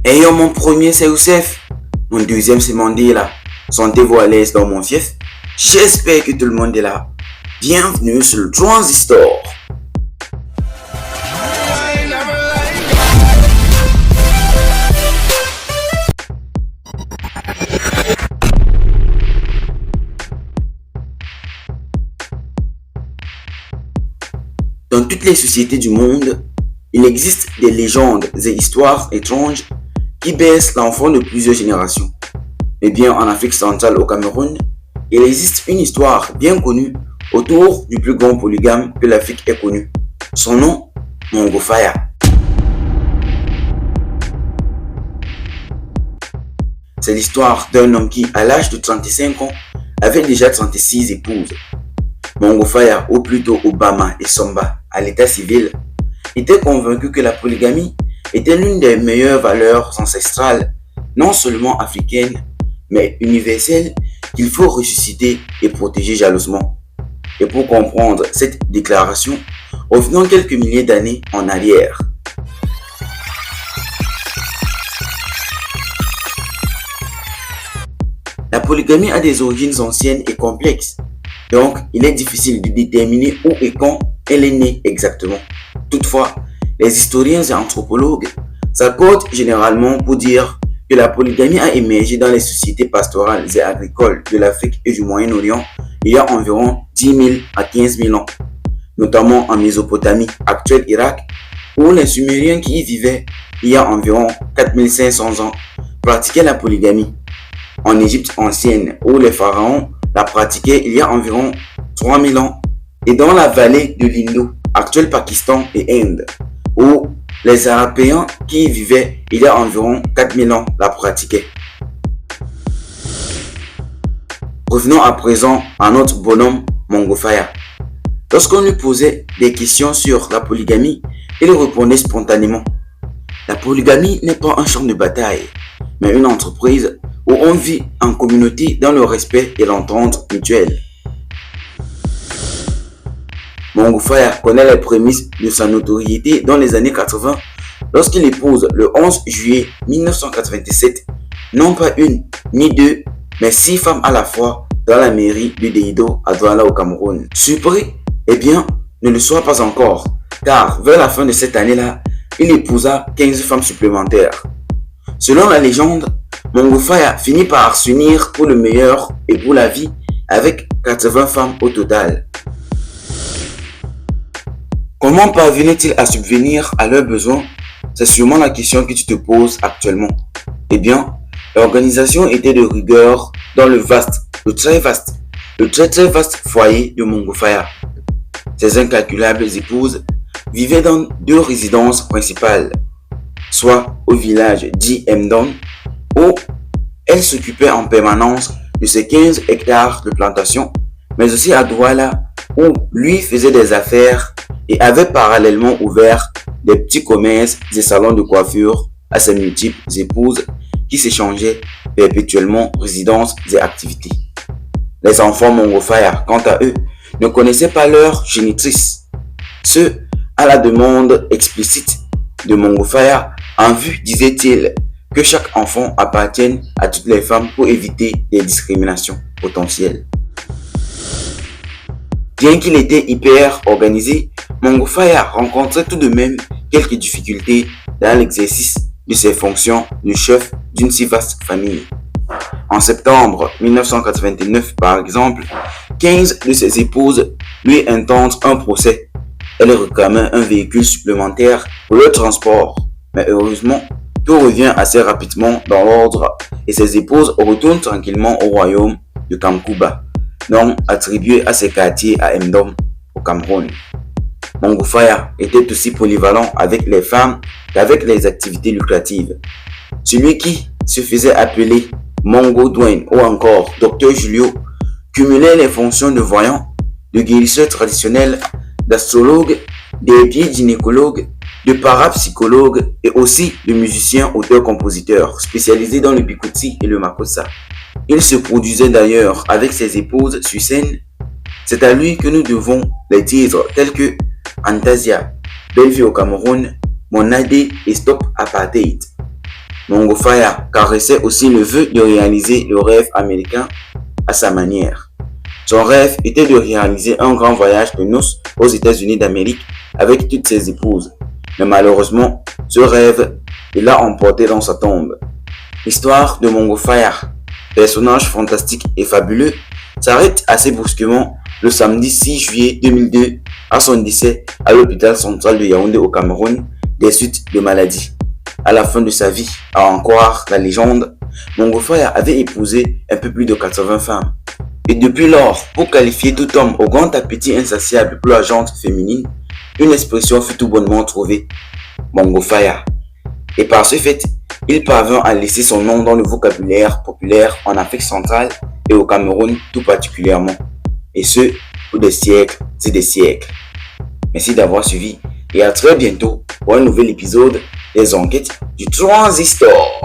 Ayant mon premier c'est Youssef, mon deuxième c'est Mandela. Sentez-vous à l'aise dans mon fief? J'espère que tout le monde est là. Bienvenue sur le Transistor. Dans toutes les sociétés du monde, il existe des légendes et histoires étranges qui baissent l'enfant de plusieurs générations. Eh bien, en Afrique centrale, au Cameroun, il existe une histoire bien connue autour du plus grand polygame que l'Afrique ait connu. Son nom, Mongo Faya. C'est l'histoire d'un homme qui, à l'âge de 35 ans, avait déjà 36 épouses. Mongo Faya, ou plutôt Obama et Somba, à l'état civil, était convaincu que la polygamie était l'une des meilleures valeurs ancestrales, non seulement africaines, mais universelles, qu'il faut ressusciter et protéger jalousement. Et pour comprendre cette déclaration, revenons quelques milliers d'années en arrière. La polygamie a des origines anciennes et complexes, donc il est difficile de déterminer où et quand elle est née exactement. Toutefois, les historiens et anthropologues s'accordent généralement pour dire que la polygamie a émergé dans les sociétés pastorales et agricoles de l'Afrique et du Moyen-Orient il y a environ 10 000 à 15 000 ans, notamment en Mésopotamie, actuel Irak, où les Sumériens qui y vivaient il y a environ 4 500 ans pratiquaient la polygamie. En Égypte ancienne, où les pharaons la pratiquaient il y a environ 3 000 ans, et dans la vallée de l'Indo, actuel Pakistan et Inde, où les Européens qui y vivaient il y a environ 4000 ans la pratiquaient. Revenons à présent à notre bonhomme Mongo Faya. Lorsqu'on lui posait des questions sur la polygamie, il répondait spontanément. La polygamie n'est pas un champ de bataille, mais une entreprise où on vit en communauté dans le respect et l'entente mutuelle. Mongo Faya connaît les prémices de sa notoriété dans les années 80 lorsqu'il épouse le 11 juillet 1987 non pas une ni deux mais 6 femmes à la fois dans la mairie de Deido à Douala au Cameroun. Surpris? Eh bien, ne le sois pas encore, car vers la fin de cette année-là, il épousa 15 femmes supplémentaires. Selon la légende, Mongo Faya finit par s'unir pour le meilleur et pour la vie avec 80 femmes au total. Comment parvenait-il à subvenir à leurs besoins? C'est sûrement la question que tu te poses actuellement. Eh bien, l'organisation était de rigueur dans le très vaste foyer de Mongo Faya. Ses incalculables épouses vivaient dans 2 résidences principales, soit au village dit Mdon, où elles s'occupaient en permanence de ses 15 hectares de plantation, mais aussi à Douala, où lui faisait des affaires et avait parallèlement ouvert des petits commerces et salons de coiffure à ses multiples épouses qui s'échangeaient perpétuellement résidences et activités. Les enfants Mongo Faya, quant à eux, ne connaissaient pas leur génitrice. Ce, à la demande explicite de Mongo Faya, en vue, disait-il, que chaque enfant appartienne à toutes les femmes pour éviter des discriminations potentielles. Bien qu'il était hyper organisé, Mongo Faya rencontrait tout de même quelques difficultés dans l'exercice de ses fonctions de chef d'une si vaste famille. En septembre 1989, par exemple, 15 de ses épouses lui intentent un procès. Elle réclamait un véhicule supplémentaire pour le transport, mais heureusement, tout revient assez rapidement dans l'ordre et ses épouses retournent tranquillement au royaume de Kamkuba, nom attribué à ses quartiers à Mdom, au Cameroun. Mongo Faya était aussi polyvalent avec les femmes qu'avec les activités lucratives. Celui qui se faisait appeler Mongo Dwayne ou encore Dr Julio cumulait les fonctions de voyant, de guérisseur traditionnel, d'astrologue, d'herbier gynécologue, de parapsychologue et aussi de musicien auteur-compositeur spécialisé dans le bikouti et le makossa. Il se produisait d'ailleurs avec ses épouses sur scène. C'est à lui que nous devons les titres tels que Antasia, Belle vie au Cameroun, Mon AD et Stop Apartheid. Mongo Faya caressait aussi le vœu de réaliser le rêve américain à sa manière. Son rêve était de réaliser un grand voyage de noces aux États-Unis d'Amérique avec toutes ses épouses. Mais malheureusement, ce rêve l'a emporté dans sa tombe. L'histoire de Mongo Faya, personnage fantastique et fabuleux, s'arrête assez brusquement le samedi 6 juillet 2002 à son décès à l'hôpital central de Yaoundé au Cameroun des suites de maladie. À la fin de sa vie, à en croire la légende, Mongo Faya avait épousé un peu plus de 80 femmes. Et depuis lors, pour qualifier tout homme au grand appétit insatiable pour la gente féminine, une expression fut tout bonnement trouvée, Mongo Faya. Et par ce fait, il parvint à laisser son nom dans le vocabulaire populaire en Afrique centrale et au Cameroun tout particulièrement. Et ce, pour des siècles et des siècles. Merci d'avoir suivi et à très bientôt pour un nouvel épisode des enquêtes du Transistor.